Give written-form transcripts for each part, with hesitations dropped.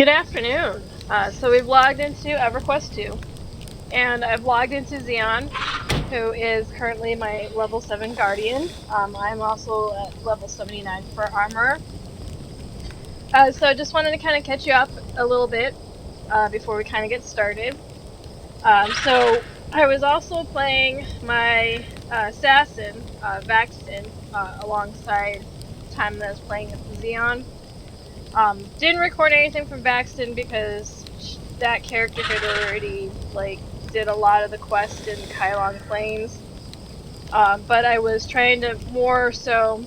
Good afternoon. So we've logged into EverQuest II, and I've logged into Zionne, who is currently my level 7 guardian. I'm also at level 79 for armor. So I just wanted to kind of catch you up a little bit before we kind of get started. So I was also playing my assassin, Vaxton, alongside the time that I was playing Zionne. Didn't record anything from Baxton because that character had already did a lot of the quest in Kylong Plains. But I was trying to more so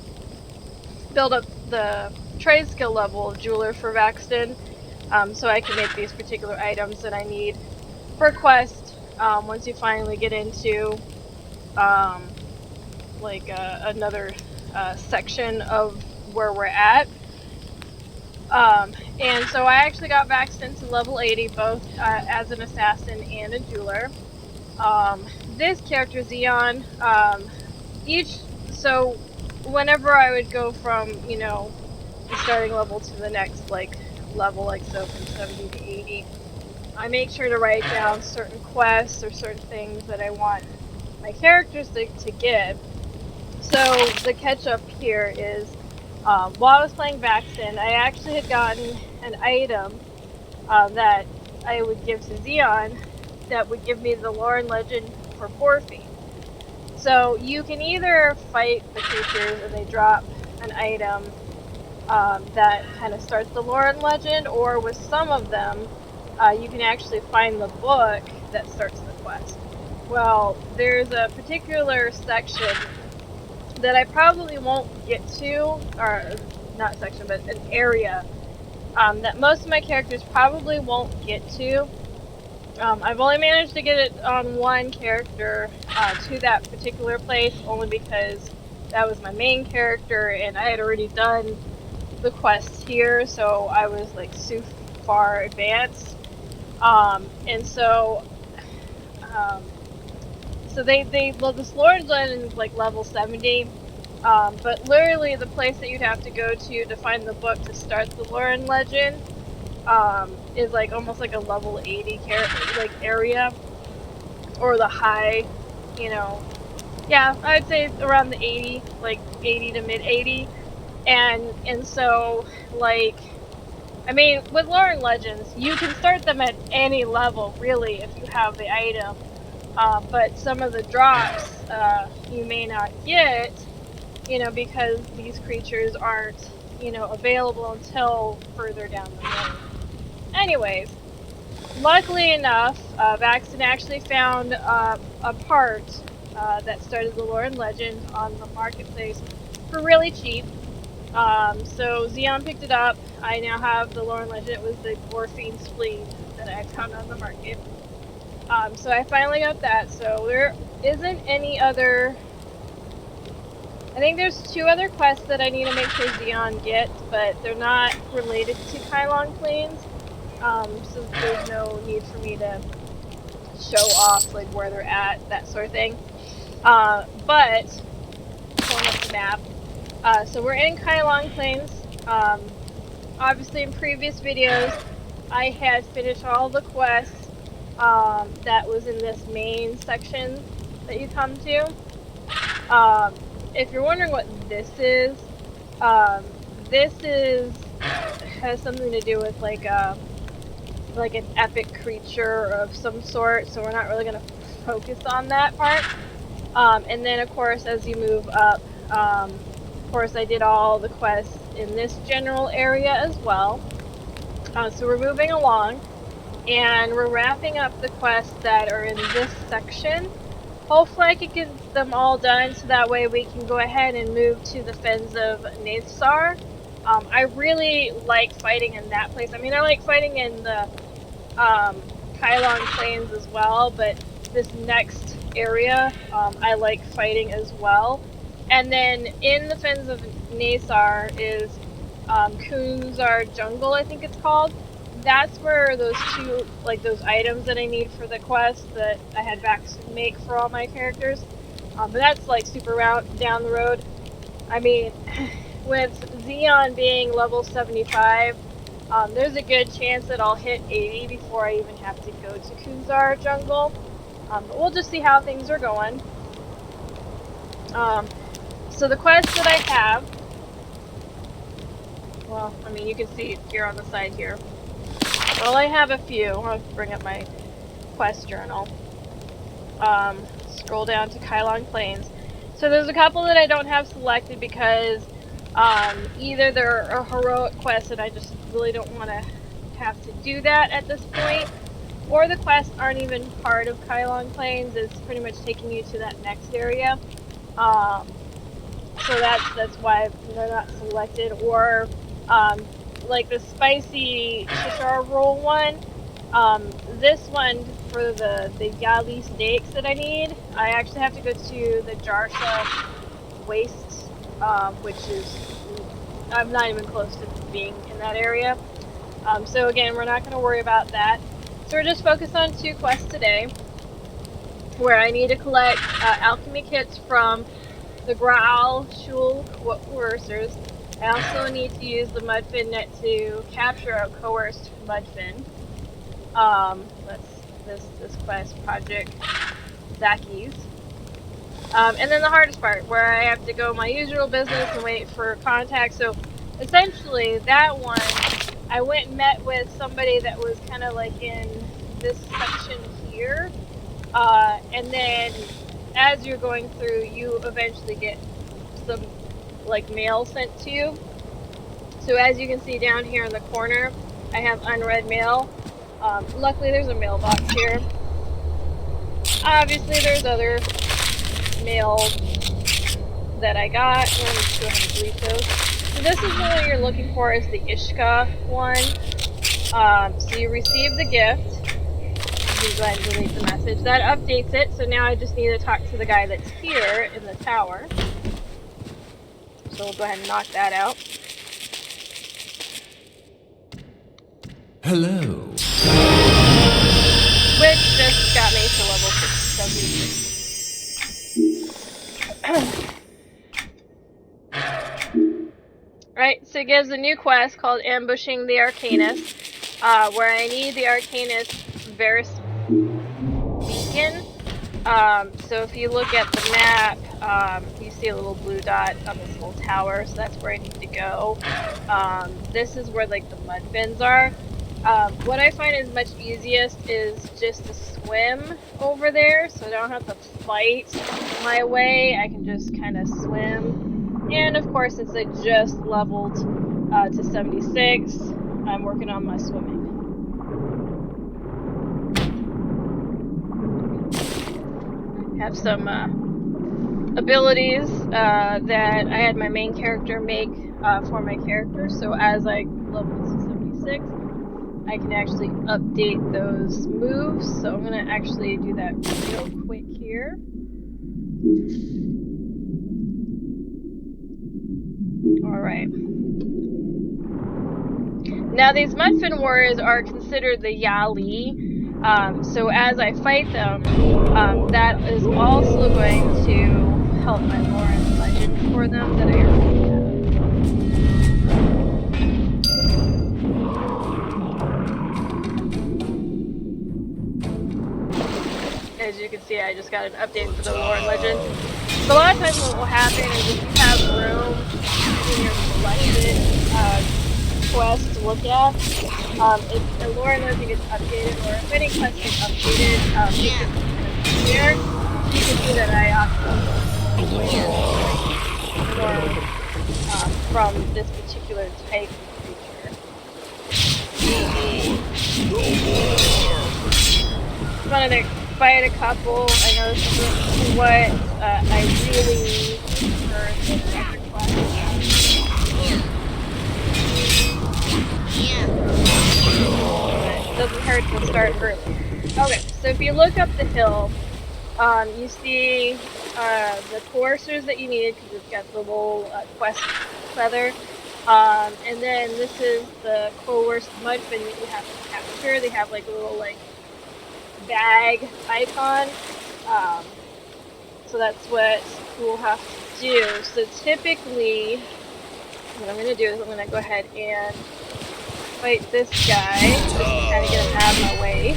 build up the trade skill level of jeweler for Baxton, so I can make these particular items that I need for quest. Once you finally get into another section of where we're at. And so I actually got Vaxton to level 80, both as an assassin and a jeweler. This character, Zionne, so whenever I would go from, the starting level to the next, level, so from 70 to 80, I make sure to write down certain quests or certain things that I want my characters to get. So the catch up here is, while I was playing Vaxton, I actually had gotten an item that I would give to Zionne that would give me the lore and legend for Porphy. So you can either fight the creatures and they drop an item that kind of starts the lore and legend, or with some of them, you can actually find the book that starts the quest. Well, there's a particular section that I probably won't get to, or not section, but an area that most of my characters probably won't get to. I've only managed to get it on one character to that particular place, only because that was my main character and I had already done the quest here, so I was so far advanced. And so this Lord Legend is level 70, but literally the place that you'd have to go to find the book to start the lore and legend is almost a level 80 area, or the high, yeah, I'd say around the 80, 80 to mid 80, and so I mean, with lore and legends, you can start them at any level really if you have the item. But some of the drops you may not get, because these creatures aren't, available until further down the road. Anyways, luckily enough, Vaxton actually found a part that started the lore and legend on the marketplace for really cheap. So Zionne picked it up. I now have the lore and legend. It was the Morphine Spleen that I found on the market. So I finally got that. So there isn't any other. I think there's 2 other quests that I need to make sure Zionne gets, but they're not related to Kylong Plains. So there's no need for me to show off where they're at, that sort of thing. But pulling up the map. So we're in Kylong Plains. Obviously in previous videos, I had finished all the quests that was in this main section that you come to. If you're wondering what this is has something to do with an epic creature of some sort, so we're not really going to focus on that part. And then of course as you move up, of course I did all the quests in this general area as well. So we're moving along and we're wrapping up the quests that are in this section. Hopefully I can get them all done so that way we can go ahead and move to the Fens of Nathsar. I really like fighting in that place. I mean, I like fighting in the Kylong Plains as well, but this next area I like fighting as well. And then in the Fens of Nathsar is Kunzar Jungle, I think it's called. That's where those 2, those items that I need for the quest that I had Vaxton make for all my characters. But that's super down the road. I mean, with Zionne being level 75, There's a good chance that I'll hit 80 before I even have to go to Kuzar Jungle. But we'll just see how things are going. So the quest that I have, well, I mean, you can see it here on the side here. Well, I have a few. I'll bring up my quest journal. Scroll down to Kylong Plains. So there's a couple that I don't have selected because either they're a heroic quest and I just really don't want to have to do that at this point, or the quests aren't even part of Kylong Plains. It's pretty much taking you to that next area. So that's why they're not selected. Or like the spicy Cheshire roll one. This one for the Yali steaks that I need, I actually have to go to the Jarsha Waste, which is, I'm not even close to being in that area. So again, we're not going to worry about that. So we're just focused on 2 quests today, where I need to collect alchemy kits from the Graal Shul coercers. I also need to use the mudfin net to capture a coerced mudfin. That's this quest, Project Zaki's. And then the hardest part, where I have to go my usual business and wait for contact. So essentially, that one, I went and met with somebody that was kind of like in this section here. And then as you're going through, you eventually get some like mail sent to you. So as you can see down here in the corner, I have unread mail. Luckily there's a mailbox here. Obviously there's other mail that I got. Let me just go ahead and delete those. So this is the one you're looking for, is the Ishka one. So you receive the gift. Go ahead and delete the message. That updates it, so now I just need to talk to the guy that's here in the tower. So we'll go ahead and knock that out. Hello. Which just got me to level 76. Right, so it gives a new quest called Ambushing the Arcanist, where I need the Arcanist Varus Beacon. So if you look at the map, you see a little blue dot on this little tower, so that's where I need to go. This is where like the mudfins are. What I find is much easiest is just to swim over there, so I don't have to fight my way. I can just kind of swim. And of course, since I just leveled to 76, I'm working on my swimming. Have some abilities that I had my main character make for my character, so as I level to 76, I can actually update those moves. So I'm going to actually do that real quick here. Alright. Now these Mudfin warriors are considered the Yali. So as I fight them, that is also going to help my lore and legend for them that I already have. As you can see, I just got an update for the lore and legend. So a lot of times what will happen is if you have room in your selected quest to look at, if the lore and legend gets updated, or if any quest gets updated, here, you can see that I opted from this particular type of creature. Just wanted to fight a couple. I know this is what I really prefer in the EverQuest. It doesn't hurt to start early. Okay, so if you look up the hill, you see the coercers that you need, because it's got the little quest feather. And then this is the coerced mudfin that you have to capture. They have like a little like bag icon. So that's what we'll have to do. So typically, what I'm going to do is I'm going to go ahead and fight this guy, just to kind of get him out of my way.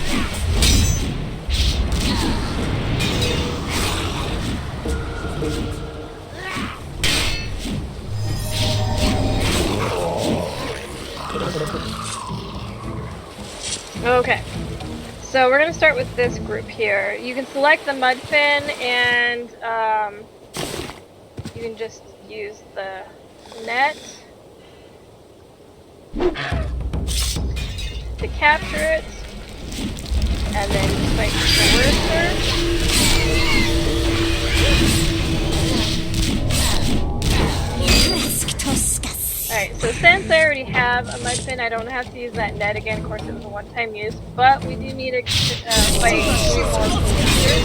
Okay, so we're going to start with this group here. You can select the mudfin, and you can just use the net to capture it, and then fight the coercer. Alright, so since I already have a mudfin, I don't have to use that net again. Of course, it was a one-time use, but we do need to fight 3 more coercers.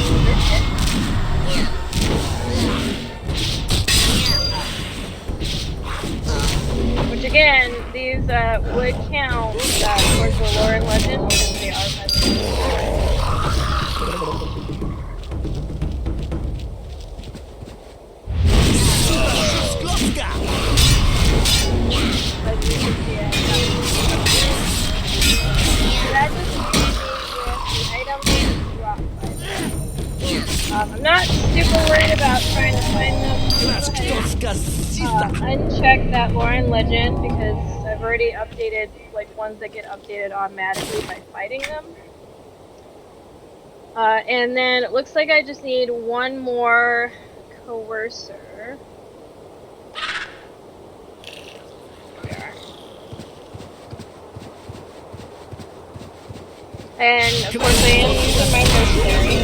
Which again, these would count towards the lore and legend because they are legends. I'm not super worried about trying to find them. Uncheck that lore and legend because I've already updated like ones that get updated automatically by fighting them. And then it looks like I just need one more coercer. And of course I am using my mercenary.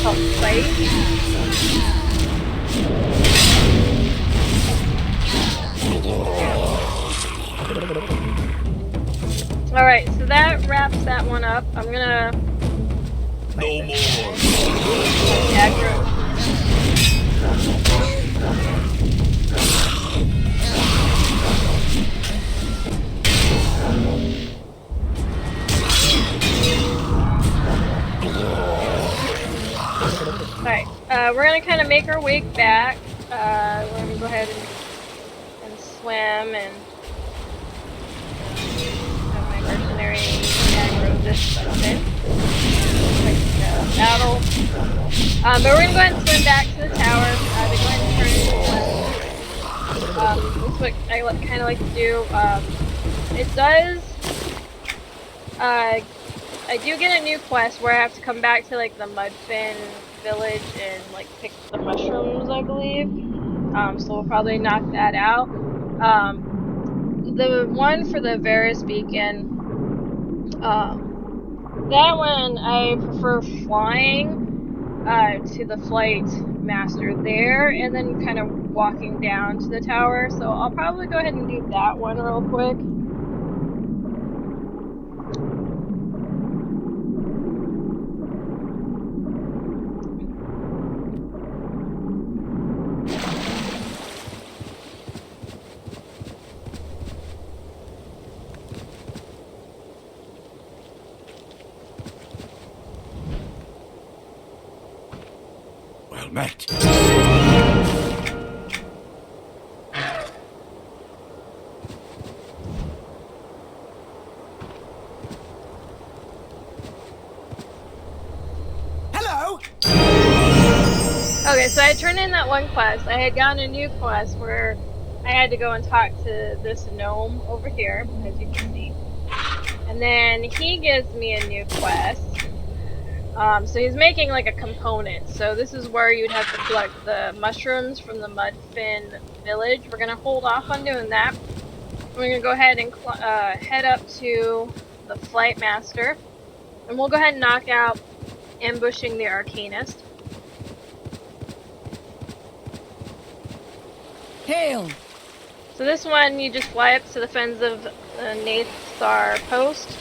Help fight. Alright, so that wraps that one up. I'm gonna... No more! Aggro. Alright, we're gonna kind of make our way back. We're gonna go ahead and swim and have my mercenary aggro this section. Battle. But we're gonna go ahead and swim back to the tower. They go ahead and turn into one. That's what I kind of like to do. It does. I do get a new quest where I have to come back to like the Mudfin village and like pick the mushrooms, I believe. So we'll probably knock that out. The one for the Varus Beacon, that one I prefer flying to the flight master there and then kind of walking down to the tower. So I'll probably go ahead and do that one real quick. Met. Hello. Okay, so I turned in that one quest. I had gotten a new quest where I had to go and talk to this gnome over here, as you can see. And then he gives me a new quest. So he's making like a component. So this is where you'd have to collect the mushrooms from the Mudfin village. We're going to hold off on doing that. We're going to go ahead and head up to the Flight Master. And we'll go ahead and knock out ambushing the Arcanist. Hail! So this one, you just fly up to the fens of Nathar Post.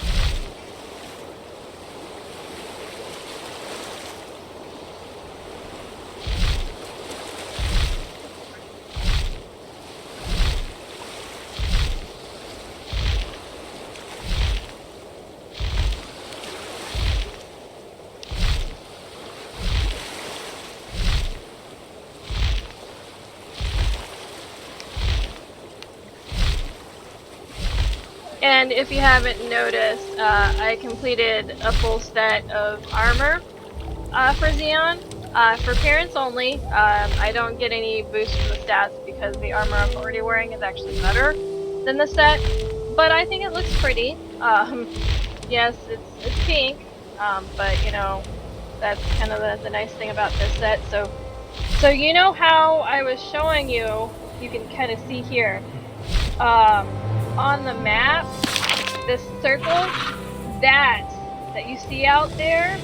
And if you haven't noticed, I completed a full set of armor for Zionne. For parents only. I don't get any boost from the stats because the armor I'm already wearing is actually better than the set. But I think it looks pretty. Yes, it's pink, but you know, that's kind of the nice thing about this set. So you know how I was showing you, you can kind of see here, on the map, this circle, that you see out there,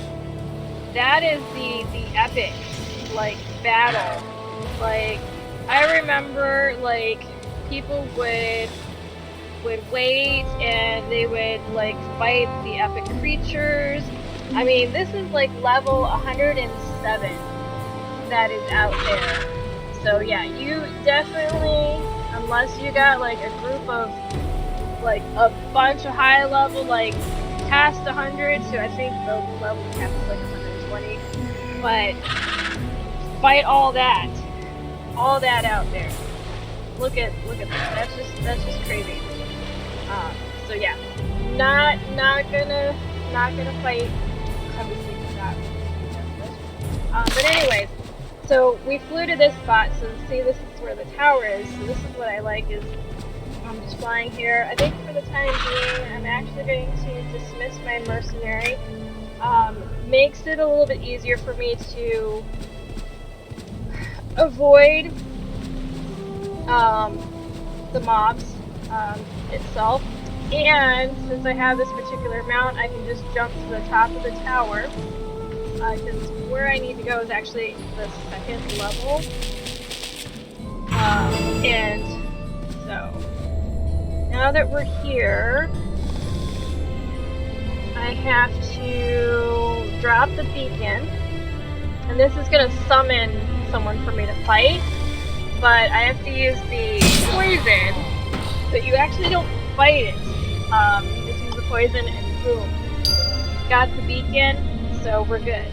that is the epic, like, battle. Like, I remember, like, people would wait and they would, like, fight the epic creatures. I mean, this is like level 107 that is out there. So yeah, you definitely, unless you got like a group of like a bunch of high level, like past 100, so I think the level cap is like 120, but fight all that out there. Look at that. That's just crazy. So yeah, not gonna fight. But anyways, so we flew to this spot. So see, this is where the tower is. So this is what I like, is I'm just flying here. I think for the time being, I'm actually going to dismiss my mercenary. Makes it a little bit easier for me to avoid the mobs itself. And since I have this particular mount, I can just jump to the top of the tower. Because where I need to go is actually the second level. And so, now that we're here, I have to drop the beacon. And this is going to summon someone for me to fight. But I have to use the poison. But you actually don't fight it. You just use the poison and boom. Got the beacon. So we're good.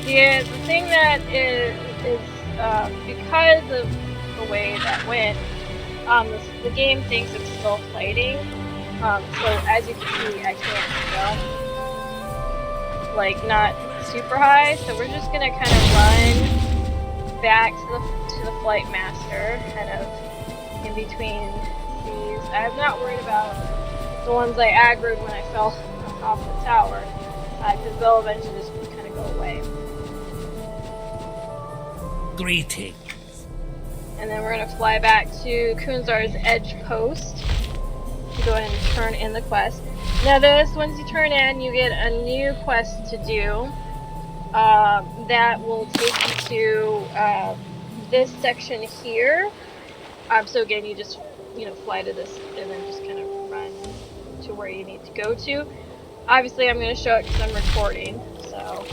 The thing that is because of the way that went, the game thinks it's still fighting. So as you can see, I can't go like not super high. So we're just gonna kind of run back to the flight master, kind of in between these. I'm not worried about the ones I aggroed when I fell off the tower. Because they'll eventually just kind of go away. Greetings. And then we're going to fly back to Kunzar's edge post to go ahead and turn in the quest. Now this, once you turn in, you get a new quest to do that will take you to this section here. So again, you just fly to this and then just kind of run to where you need to go to. Obviously, I'm going to show it because I'm recording, so.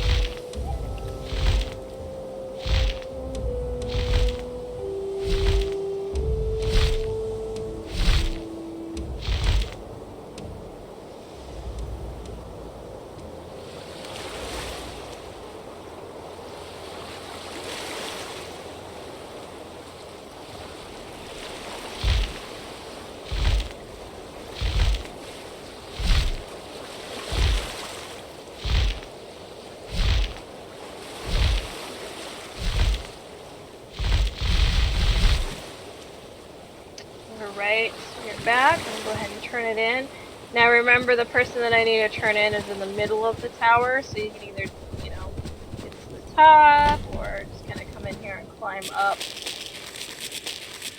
Right, so you're back. I'm going to go ahead and turn it in. Now remember, the person that I need to turn in is in the middle of the tower, so you can either, get to the top, or just kind of come in here and climb up,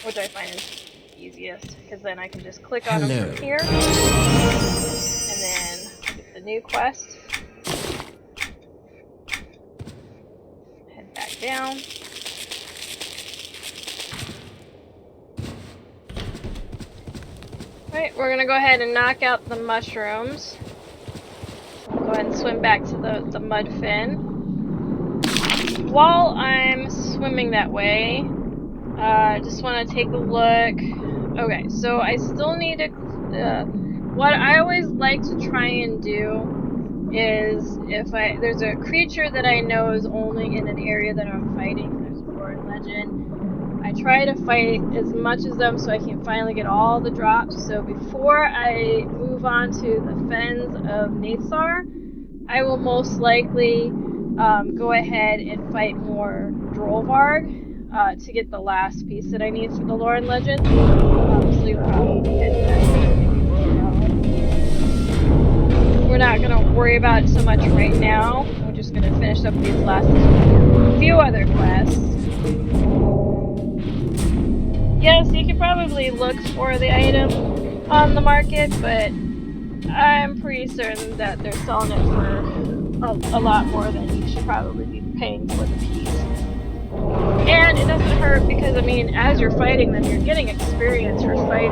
which I find is easiest, because then I can just click on them from here, and then get the new quest, head back down. Alright, we're gonna go ahead and knock out the mushrooms. We'll go ahead and swim back to the mud fin. While I'm swimming that way, I just want to take a look. Okay, so I still need to... what I always like to try and do is, if there's a creature that I know is only in an area that I'm fighting, there's a Roaring Legend, I try to fight as much as them so I can finally get all the drops. So before I move on to the fens of Nathar, I will most likely go ahead and fight more Drolvarg to get the last piece that I need for the lore and legend. So you'll probably head to that maybe as well. We're not going to worry about it so much right now. We're just going to finish up these last few other quests. Yes, you could probably look for the item on the market, but I'm pretty certain that they're selling it for a lot more than you should probably be paying for the piece. And it doesn't hurt because, I mean, as you're fighting them, you're getting experience for fighting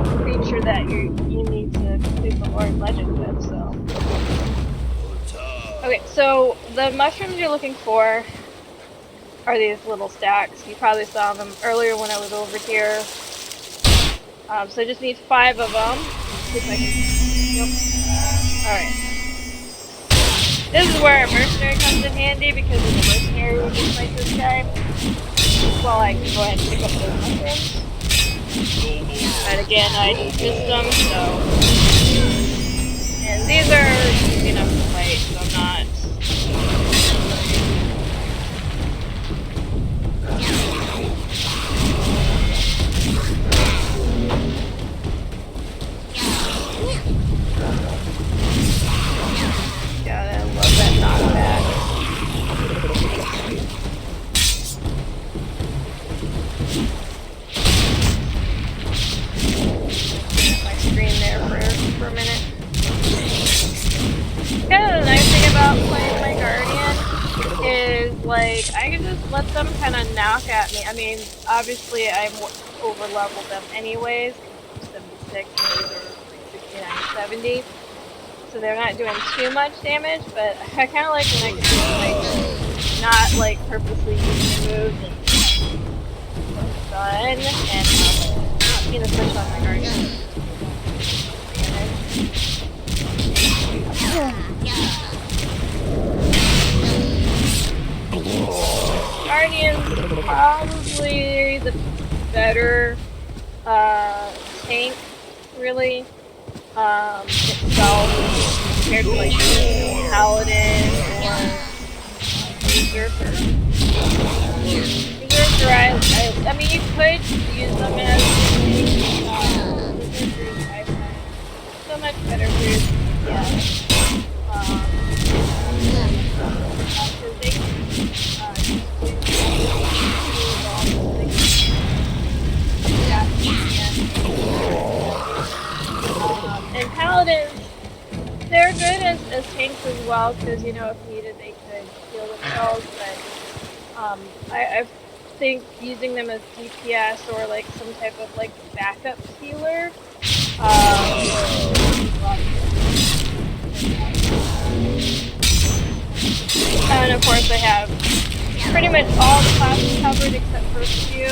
the creature that you need to complete the lore and legend with, so. Okay, so the mushrooms you're looking for are these little stacks. You probably saw them earlier when I was over here. So I just need 5 of them. See if I can. Nope. Alright. This is where a mercenary comes in handy because as a mercenary we can fight this guy. Well, I can go ahead and pick up those mushrooms. But again, I just missed them, so. And these are easy enough to fight, so I'm not. God, I love that knockback. My screen there for a minute. Kind of the nice thing about playing my Guardian is, like, I can just let them kind of knock at me. I mean, obviously I'm over-leveled them anyways. 76, maybe they're like 69, 70. So they're not doing too much damage, but I kind of like when I can just, like, not, like, purposely using moves and done, and not being a switch on my Guardian. Guardian's probably the better tank, really, itself, compared to like Paladin or Berserker. Berserker, I mean, you could use them as Berserkers. I find so much better for your DPS. Because they can and Paladins, they're good as tanks as well, because, you know, if needed they could heal themselves, but I think using them as DPS or like some type of like backup healer, and of course I have pretty much all the classes covered except for a few.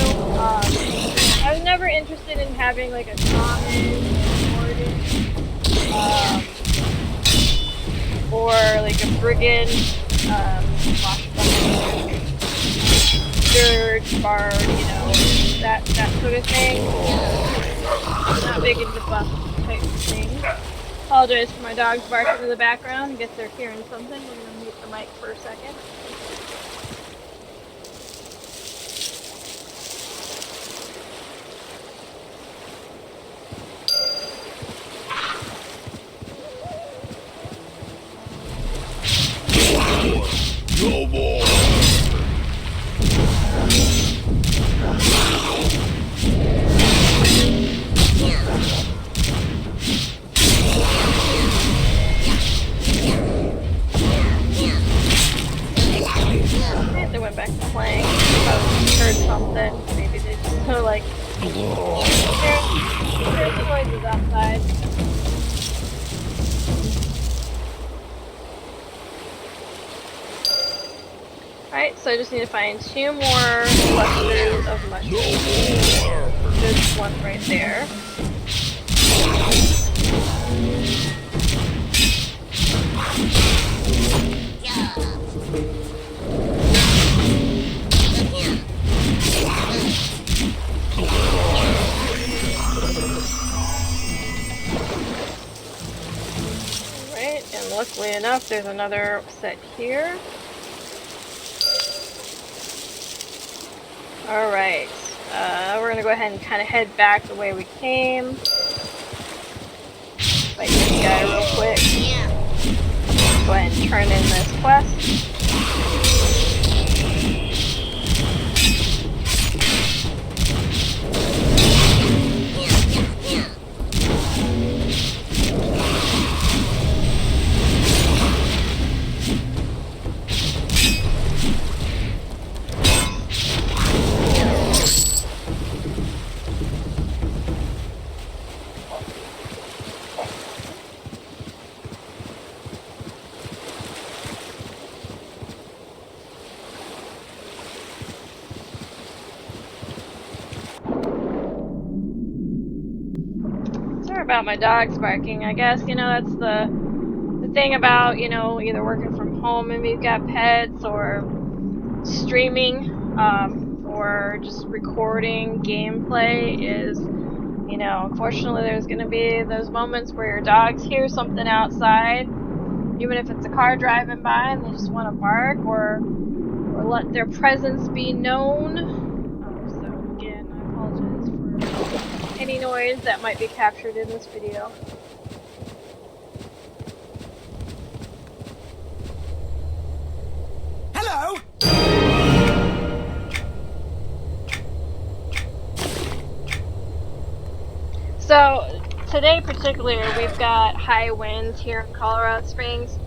I was never interested in having like a shaman or like a brigand, dirge, bard, you know, that sort of thing. Not big into buff type of things. Apologize for my dogs barking in the background. I guess they're hearing something. We're gonna mute the mic for a second. No more. They went back to playing. Probably heard something. Maybe they just were like, there's noises outside. Alright, so I just need to find 2 more clusters of mushrooms. There's one right there. Luckily enough, there's another set here. Alright, we're gonna go ahead and kind of head back the way we came. Fight this guy real quick. Go ahead and turn in this quest. About my dogs barking. I guess, you know, that's the thing about, you know, either working from home and we've got pets, or streaming, or just recording gameplay is, you know, unfortunately there's going to be those moments where your dogs hear something outside, even if it's a car driving by and they just want to bark, or let their presence be known. So again, I apologize for any noise that might be captured in this video. Hello! So today particularly, we've got high winds here in Colorado Springs.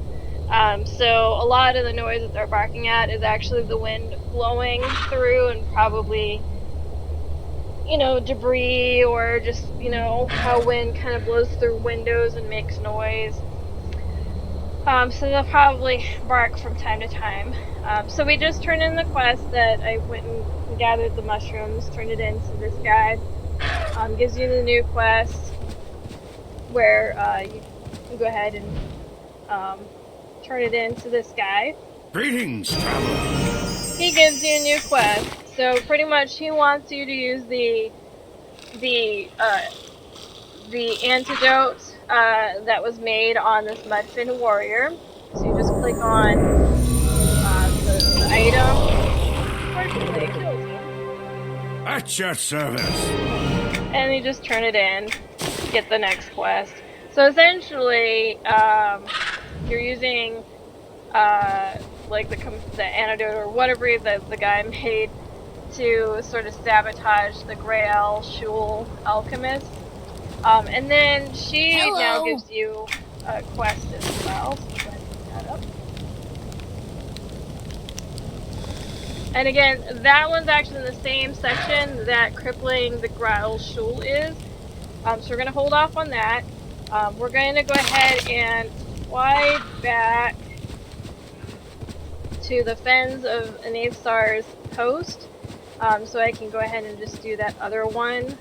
So a lot of the noise that they're barking at is actually the wind blowing through, and probably, you know, debris, or just, you know, how wind kind of blows through windows and makes noise. So they'll probably bark from time to time. So we just turned in the quest that I went and gathered the mushrooms, turned it in to this guy. Gives you the new quest where you can go ahead and turn it in to this guy. Greetings, traveler. He gives you a new quest. So pretty much he wants you to use the antidote that was made on this Mudfin warrior. So you just click on the item. Unfortunately, it kills you. At your service. And you just turn it in, get the next quest. So essentially, you're using like the antidote or whatever the guy made to sort of sabotage the Grail Shul alchemist. And then she now gives you a quest as well. So go ahead and pick that up. And again, that one's actually in the same section that crippling the Grail Shul is. So we're going to hold off on that. We're going to go ahead and fly back to the fens of Anavsar's post. So I can go ahead and just do that other one.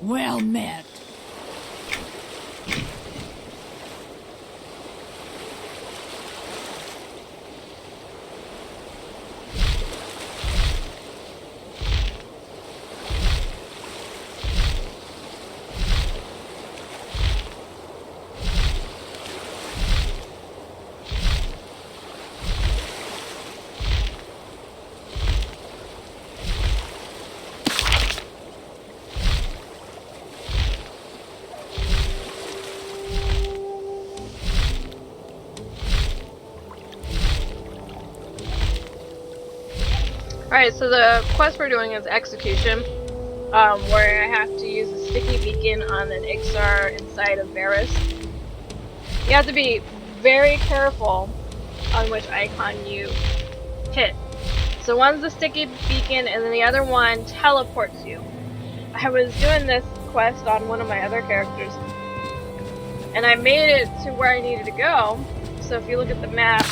Well met. Alright, so the quest we're doing is Execution, where I have to use a sticky beacon on an Ixar inside of Varus. You have to be very careful on which icon you hit. So one's the sticky beacon, and then the other one teleports you. I was doing this quest on one of my other characters, and I made it to where I needed to go. So if you look at the map,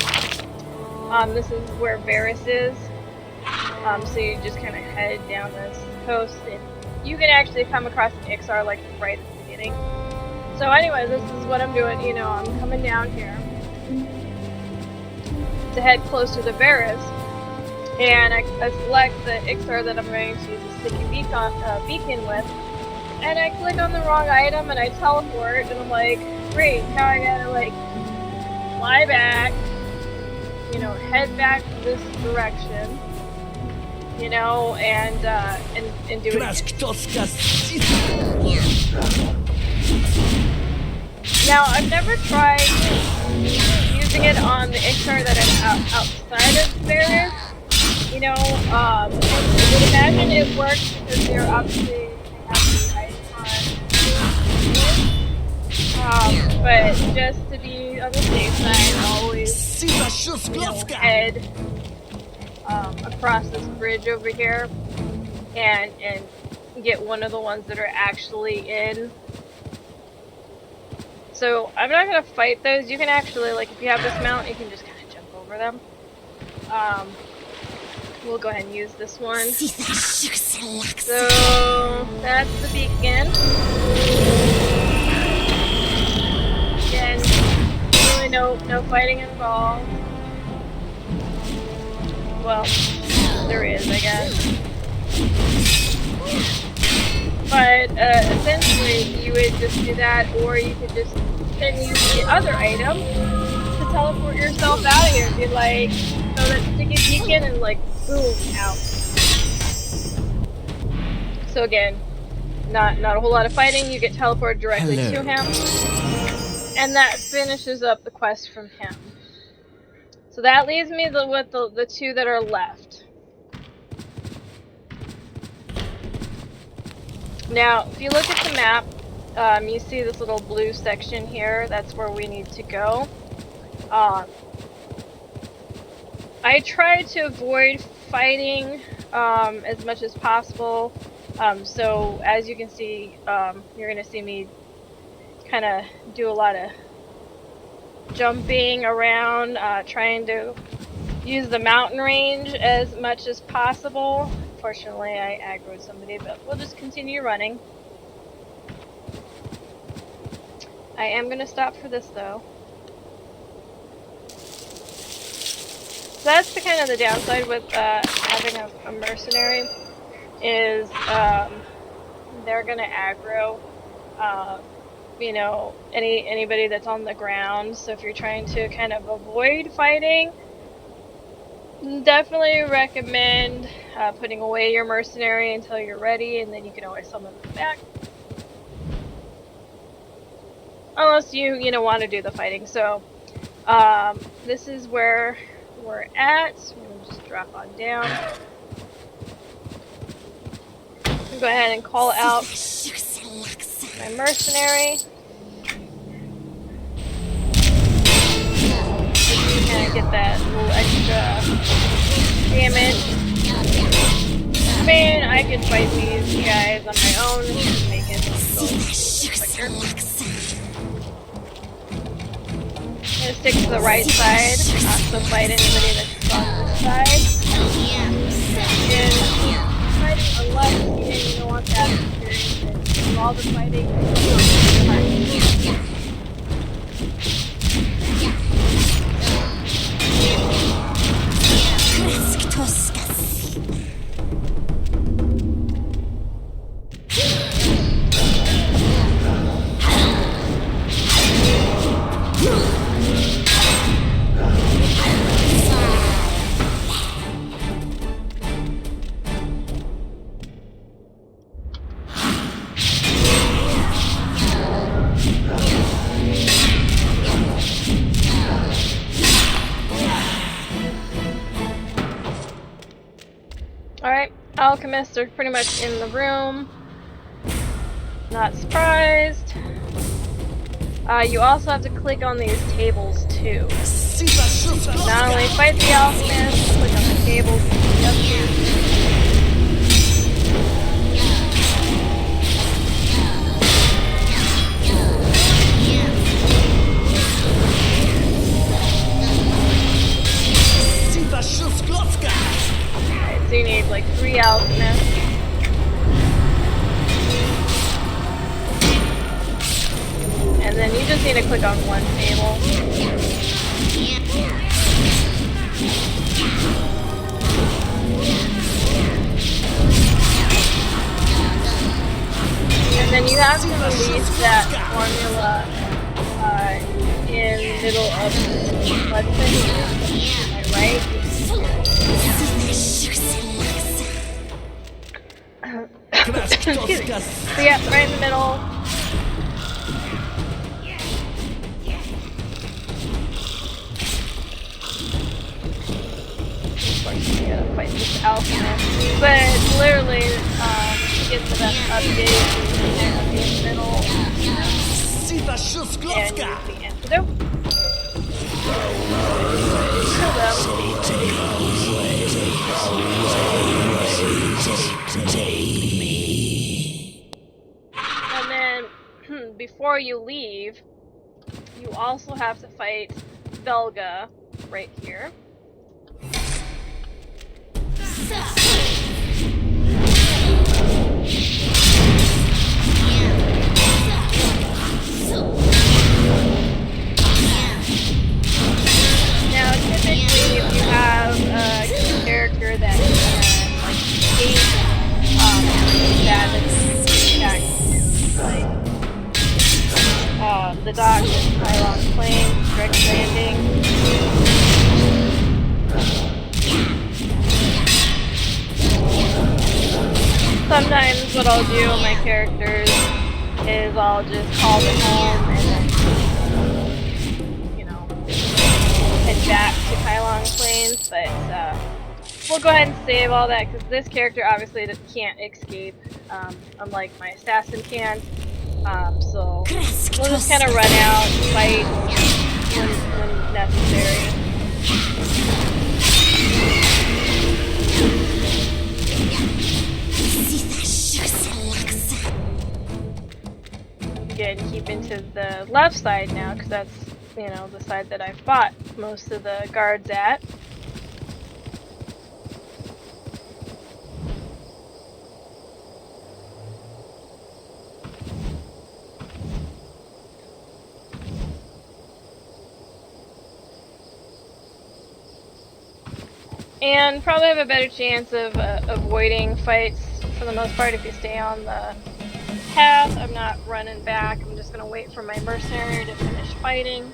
this is where Varus is. So you just kind of head down this coast, and you can actually come across an Ixar like right at the beginning. So anyway, this is what I'm doing. You know, I'm coming down here to head closer to Varus, and I select the Ixar that I'm going to use the sticky beacon with, and I click on the wrong item and I teleport, and I'm like, great, now I gotta like fly back, you know, head back this direction, you know, and do it again. Now, I've never tried using it on the Ixar that I'm outside of Varus. You know, I would imagine it works because they're obviously they have the icon. But just to be on the safe side, always, you know, head across this bridge over here and get one of the ones that are actually in. So I'm not gonna fight those. You can actually, like, if you have this mount, you can just kind of jump over them. We'll go ahead and use this one. So that's the beacon. Again, really no fighting involved. Well, there is, I guess. But essentially, you would just do that, or you could just then use the other item to teleport yourself out of here. Be like, throw that sticky beacon and like, boom, out. So again, not a whole lot of fighting. You get teleported directly to him, and that finishes up the quest from him. So that leaves me with the two that are left. Now, if you look at the map, you see this little blue section here. That's where we need to go. I try to avoid fighting as much as possible. So as you can see, you're going to see me kind of do a lot of jumping around, trying to use the mountain range as much as possible. Unfortunately, I aggroed somebody, but we'll just continue running. I am going to stop for this, though. So that's the kind of the downside with having a mercenary, is they're going to aggro, you know, anybody that's on the ground. So if you're trying to kind of avoid fighting, definitely recommend putting away your mercenary until you're ready, and then you can always summon them back. Unless you want to do the fighting. So this is where we're at. We'll just drop on down. Go ahead and call out my mercenary. Kind of get that little extra damage. I mean, I can fight these guys on my own and make it a little quicker. I'm gonna stick to the right side, so fight anybody that's on this side. And fighting unless you don't want that experience and do all the fighting. Alright, alchemists are pretty much in the room. Not surprised. You also have to click on these tables too. Not only fight the alchemists, click on the tables to see updates. Alright, so you need like 3 alchemists. And then you just need to click on one table. And then you have to release that formula in middle of the mudpit to my right. Excuse me. So yeah, right in the middle. Of course, you gotta fight this alchemist. But it's literally, to get the best update, and be in the middle. And use the antidote. Kill them. And then, before you leave, you also have to fight Velga right here. Now, typically, if you have a character that can, like, escape, that is back to, like, the docks at Kylong Plains, direct landing. Sometimes what I'll do with my characters is I'll just call them home and then, you know, head back to Kylong Plains, but we'll go ahead and save all that because this character obviously can't escape, unlike my assassin can. So we'll just kind of run out, fight when necessary. Again, keep into the left side now because that's, you know, the side that I fought most of the guards at. And probably have a better chance of avoiding fights for the most part if you stay on the path. I'm not running back. I'm just going to wait for my mercenary to finish fighting.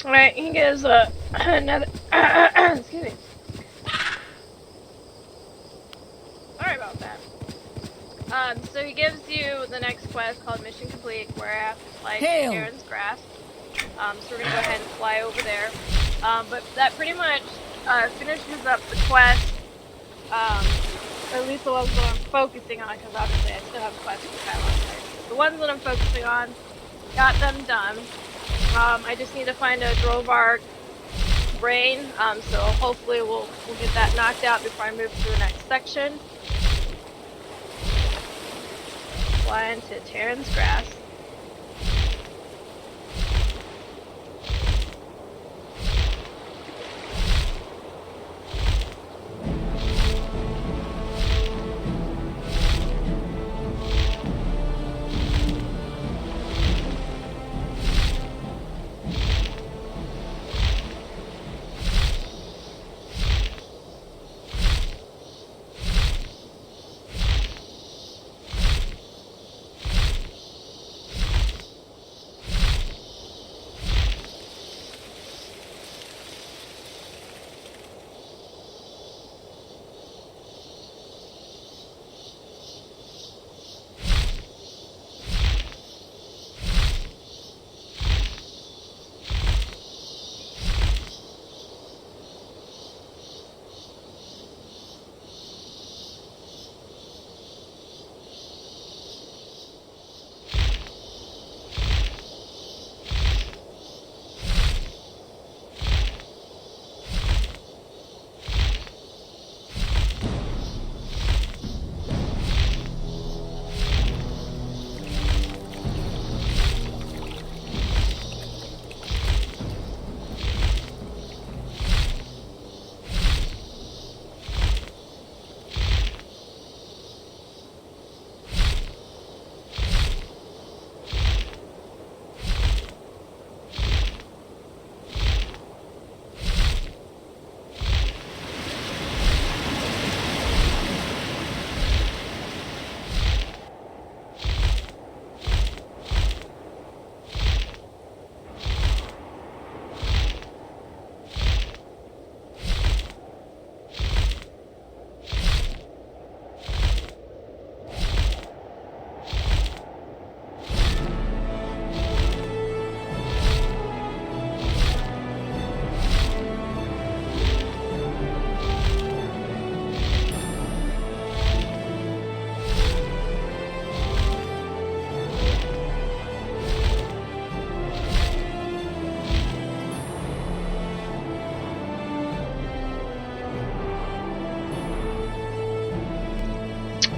Alright, he gives another excuse me. Sorry about that. So he gives you the next quest called Mission Complete, where I have to fly to Aaron's Grass. So we're gonna go ahead and fly over there. But that pretty much finishes up the quest. At least the ones that I'm focusing on, because obviously I still have quests for Kylong Plains. The ones that I'm focusing on, got them done. I just need to find a Drovark brain, so hopefully we'll get that knocked out before I move to the next section. Fly into Terran's Grass.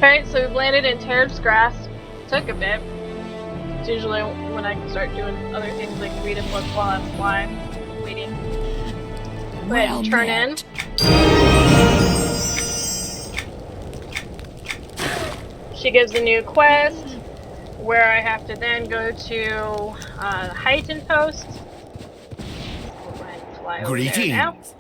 Alright, so we've landed in Terrap's Grass. Took a bit. It's usually when I can start doing other things like read a book while I'm flying, waiting. Go ahead and turn in. She gives a new quest where I have to then go to the Heighten Post. We'll go ahead and fly over there now. Greetings.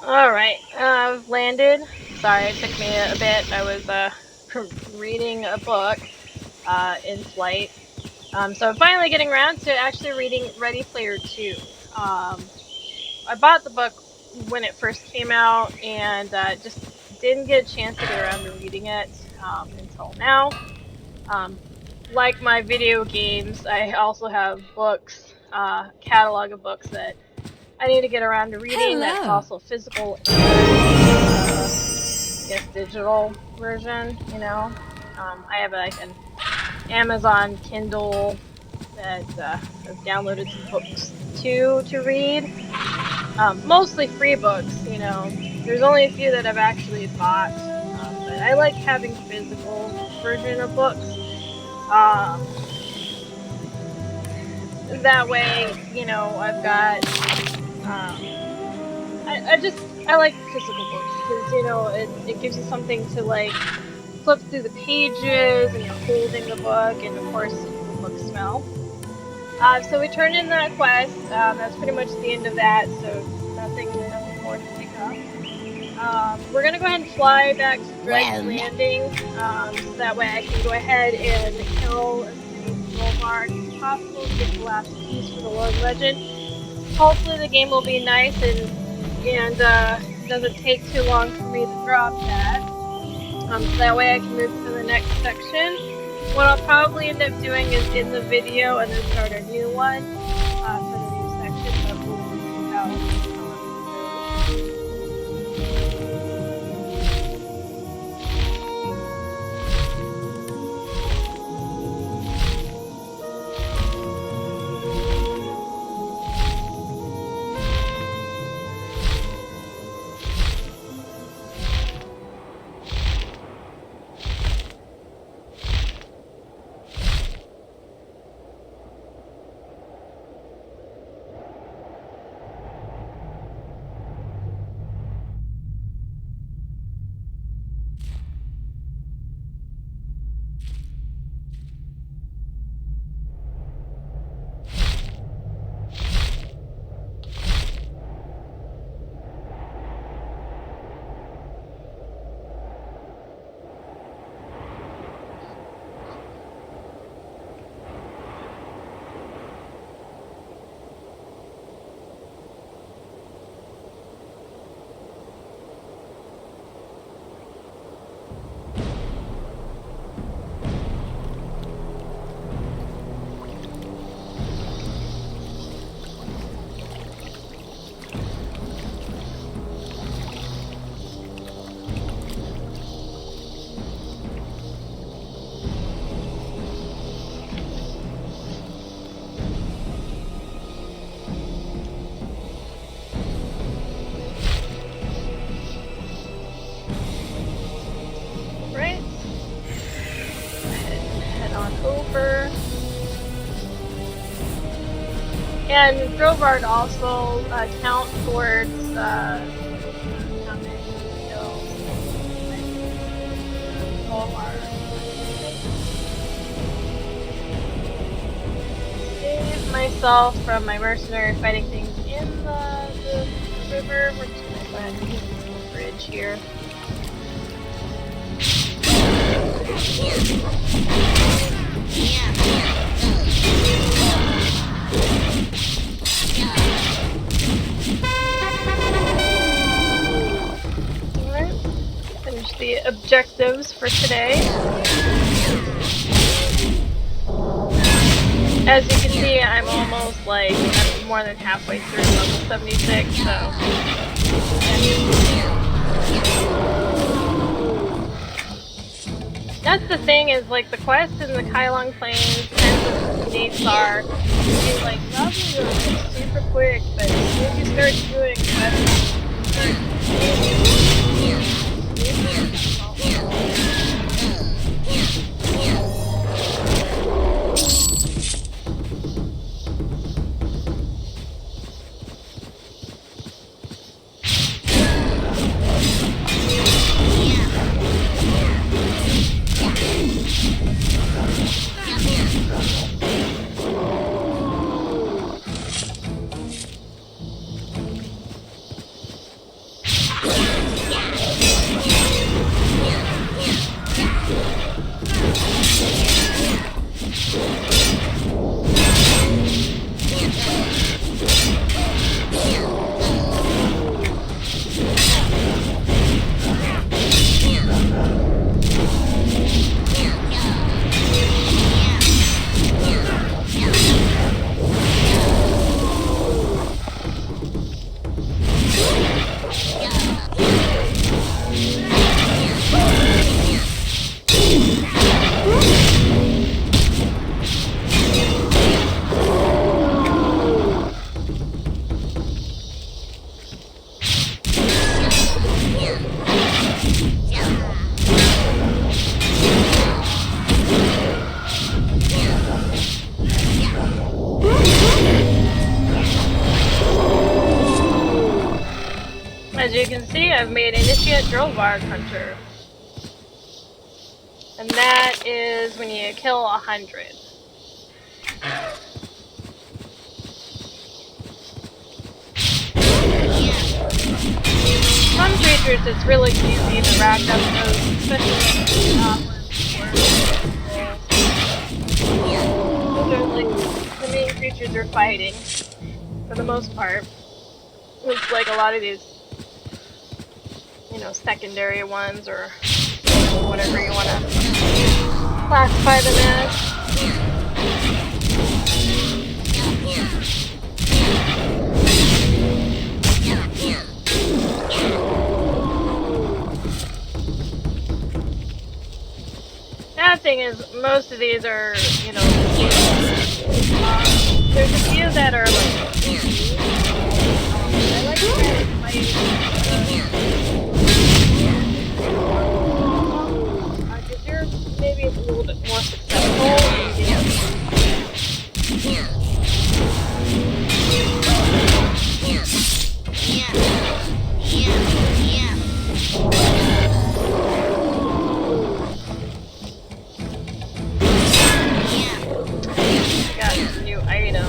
Alright, I've landed. Sorry, it took me a bit. I was reading a book in flight. So I'm finally getting around to actually reading Ready Player 2. I bought the book when it first came out and just didn't get a chance to get around to reading it until now. Like my video games, I also have books, catalog of books that I need to get around to reading. Hello. That's also physical and I guess digital version, you know. I have like an Amazon Kindle that I've downloaded some books to read. Mostly free books, you know. There's only a few that I've actually bought, but I like having physical version of books. That way, you know, I've got. I like physical books because you know it gives you something to like flip through the pages and you're holding the book and of course the book smell. So we turned in that quest. That's pretty much the end of that. So nothing more to pick up. We're gonna go ahead and fly back to Dredge Landing. So that way I can go ahead and kill as many roll marks as possible to get the last piece for the Lord Legend. Hopefully the game will be nice and doesn't take too long for me to drop that. So that way I can move to the next section. What I'll probably end up doing is end the video and then start a new one for the new section, but we'll see how it goes. And Drovard also count towards how many kills all our save myself from my mercenary fighting things in the river. We're just gonna go ahead and use this bridge here. Alright, finish the objectives for today. As you can see, I'm almost I'm more than halfway through level 76, so. That's the thing is, the quest in the Kylong Plains and the Nathar, you level are super quick, but when you start doing As you can see, I've made Initiate Drovard Hunter. And that is when you kill 100. Some creatures it's really easy to rack up those, especially in the those are the main creatures you're fighting, for the most part. It's like a lot of these secondary ones or whatever you want to classify them as. Bad thing is most of these are, there's a few that are I like to maybe it's a little bit more successful. Got a new item.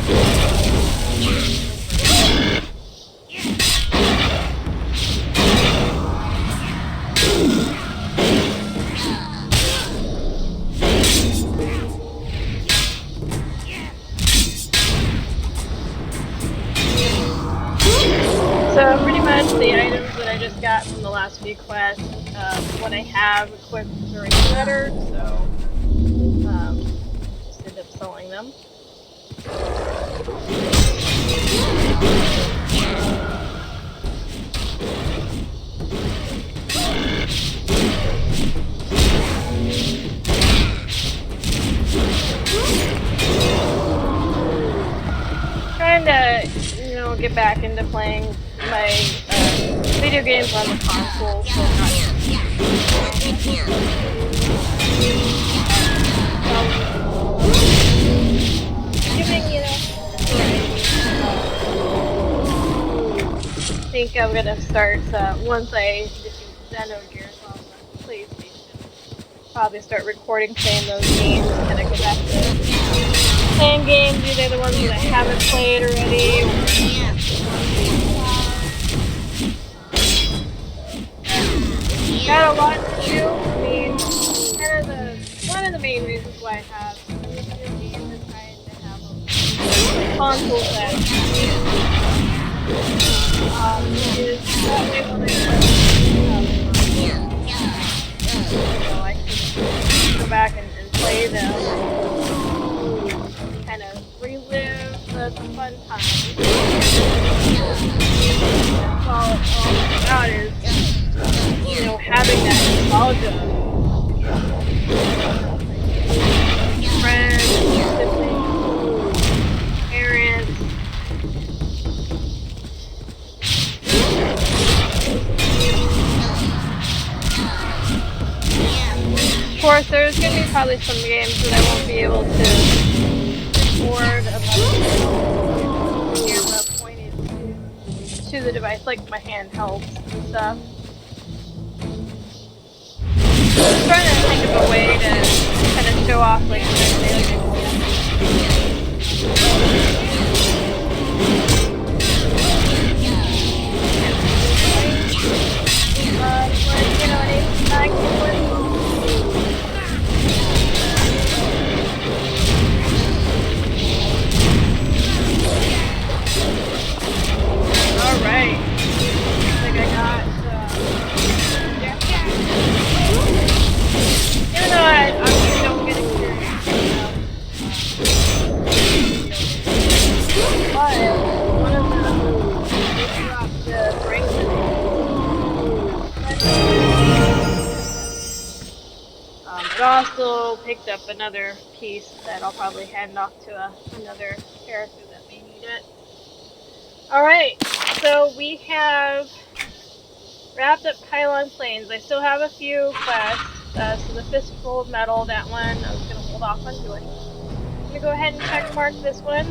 So pretty much the items that I just got from the last few quests, what I have equipped during better, so just end up selling them. Trying to, get back into playing my video games on the console, so not giving, think I'm gonna start once I defeat Xenogears on the PlayStation. Probably start recording playing those games, kind of go back to playing games, either the ones that I haven't played already, or got a lot to do. I mean, one of the main reasons why I have so many video games is trying to have a console that is that way when I can go back and play them, kind of relive the fun times. That's all it's about is, having that nostalgia. Friends, siblings, parents. Of course, there's going to be probably some games that I won't be able to record unless the camera pointed to the device, like my handhelds and stuff. I'm trying to think of a way to kind of show off, like, Alright. I think I got, even though I don't get experience but one of them dropped the bracelet. But also picked up another piece that I'll probably hand off to another character that may need it. Alright, so we have wrapped up Kylong Plains. I still have a few quests. So the Fistful of Metal, that one, I was going to hold off on doing. I'm going to go ahead and check mark this one,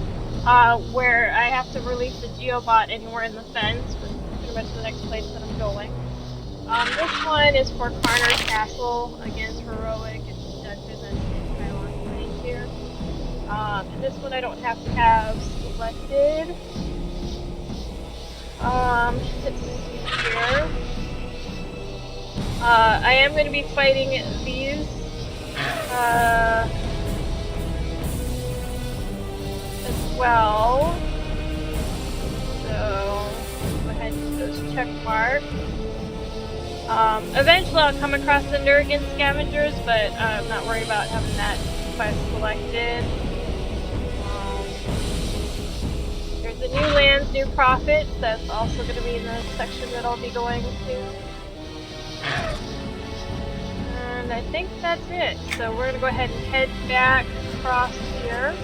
where I have to release the Geobot anywhere in the fence, which is pretty much the next place that I'm going. This one is for Karner's Castle, against Heroic and Dungeons and Kylong Plains here. And this one I don't have to have selected. Let's see here. I am going to be fighting these, as well. So, go ahead and do those check marks. Eventually I'll come across the Nurgan Scavengers, but I'm not worried about having that quest selected. There's the New Lands, New Profits. That's also going to be in the section that I'll be going to. And I think that's it. So we're going to go ahead and head back across here.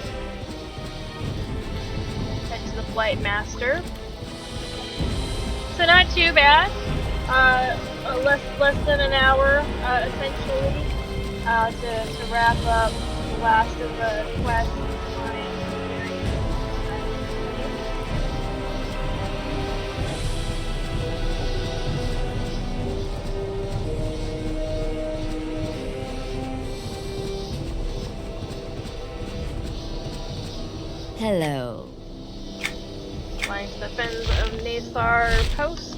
Head to the Flight Master. So not too bad. Less than an hour, essentially, to wrap up the last of the quests. Hello. Flying to the Fens of Nasar Post.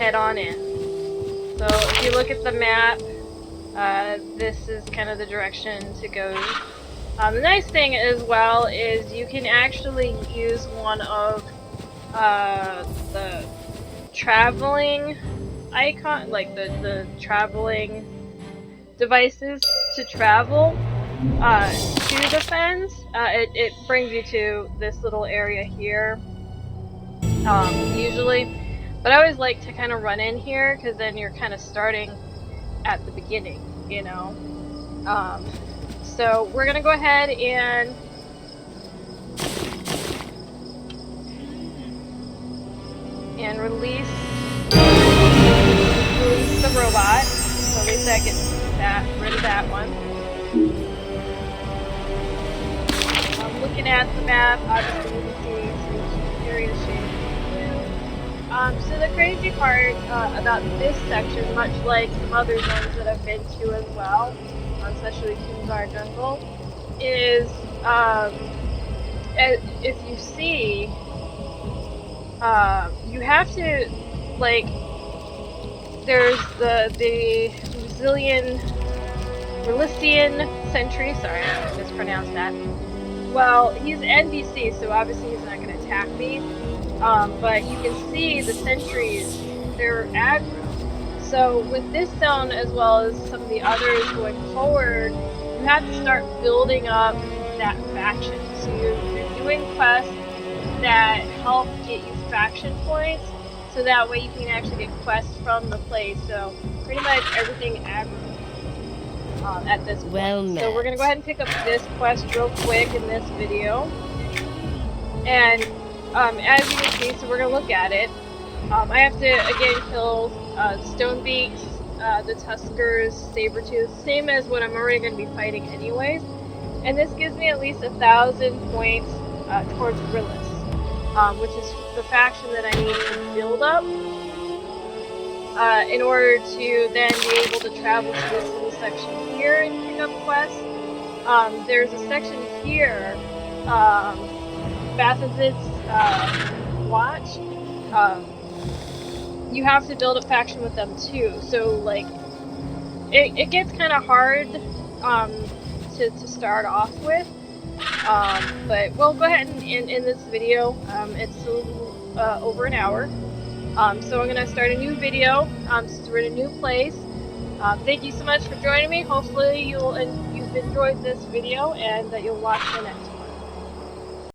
head on in. So if you look at the map, this is kind of the direction to go. The nice thing as well is you can actually use one of the traveling icon, like the traveling devices to travel to the fens. It brings you to this little area here, usually. But I always like to kind of run in here because then you're kind of starting at the beginning, you know. So we're gonna go ahead and release the robot. So at least that gets rid of that one. Looking at the map, obviously you can see some areas shaded blue. So the crazy part about this section, much like some other zones that I've been to as well, especially Kylong Jungle, is if you see, you have to, like, there's the Brazilian sentry, sorry, I mispronounced that. Well, he's NPC, so obviously he's not going to attack me, but you can see the sentries, they're aggro. So with this zone, as well as some of the others going forward, you have to start building up that faction. So you're doing quests that help get you faction points, so that way you can actually get quests from the place. So pretty much everything aggro at this point. Well met. So we're going to go ahead and pick up this quest real quick in this video. And as you can see, so we're going to look at it. I have to, again, kill Stonebeaks, the Tuskers, Sabertooth, same as what I'm already going to be fighting anyways. And this gives me at least 1,000 points towards Rillis, which is the faction that I need to build up in order to then be able to travel to this little section here and pick up quests. There's a section here, Bathazit's Watch. You have to build a faction with them too, so like it gets kind of hard to start off with, but we'll go ahead and in this video, it's a little over an hour, so I'm gonna start a new video since we're in a new place. Thank you so much for joining me. Hopefully you've enjoyed this video and that you'll watch the next